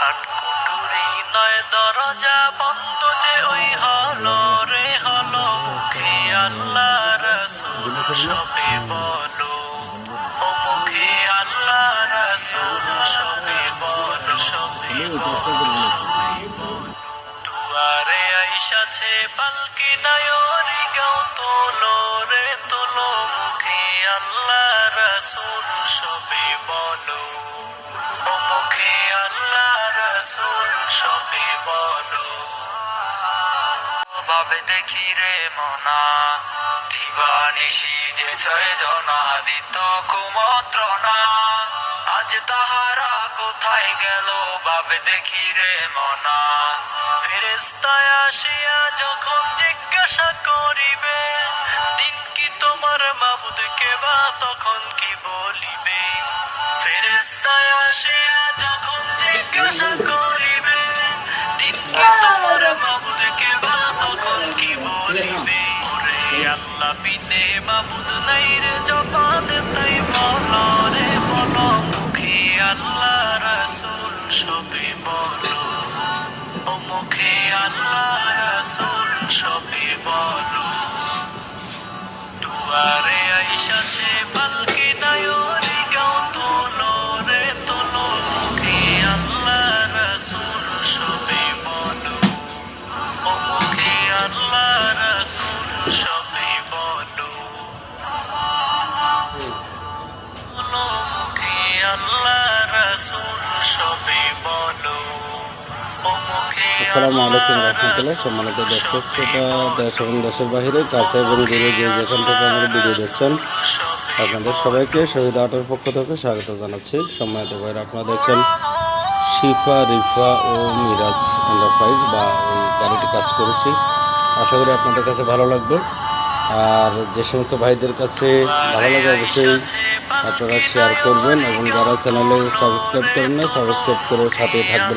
আটকুটুরি নয় দরজা বন্ধ যে ওই হলো রে হলো মুখে আল্লাহ রাসূল সবে বলো ও মুখে আল্লাহ রাসূল সবে বলো সবে বলো দুয়ারে আইসাছে পালকি নায়রি গাও তোলো রে তোলো মুখে আল্লাহ রাসূল সবে বলো ও মুখে আল্লাহ রাসূল সবে বলো ভাবে দেখি রে মনা দিবানিশি যে ছয় জনা দিত কুমন্ত্রণা আজ তাহারা কোথায় গেল ভাবে দেখি রে মনা ফেরেশতায় আসিয়া যখন জিজ্ঞাসা করিবে দিন কি তোমার মাবুদকে বা তখন কি বলিবে ফেরেশতায় আসিয়া যখন জিজ্ঞাসা করিবে দিন কি তোমার মাবুদকে বা তখন কি বলিবে ওরে আল্লাহ বিনে মাবুদ নাই রে জবান তাই বলো রে বলো মুখে আল্লাহ রাসূল সবে বলো ও মুখে আল্লাহ রাসূল সবে বলো দুয়ারে আইসাছে পালকি নায়রি গাও তোলো রে তোলো মুখে আল্লাহ রাসূল সবে বলো ও মুখে আল্লাহ রাসূল সবে বলো মুখে আল্লাহ রাসূল সবে বলো আসসালামু আলাইকুম রহমতুল্লাহ। সম্মানিত দর্শক শ্রোতা দেশ এবং দেশের বাহিরে কাছে এবং দূরে যে যেখান থেকে আমরা ভিডিও দেখছেন আপনাদের সবাইকে শহীদ আর্টের পক্ষ থেকে স্বাগত জানাচ্ছি। সম্মানিত ভাইরা, আপনারা দেখছেন শিফা রিফা ও মিরাজ এন্টারপ্রাইজ বা এই গাড়িটি কাজ করেছি। আশা করি আপনাদের কাছে ভালো লাগবে। আর যে সমস্ত ভাইদের কাছে ভালো লাগে অবশ্যই আপনারা শেয়ার করবেন এবং যারা চ্যানেলে সাবস্ক্রাইব করেন না সাবস্ক্রাইব করে সাথে থাকবেন।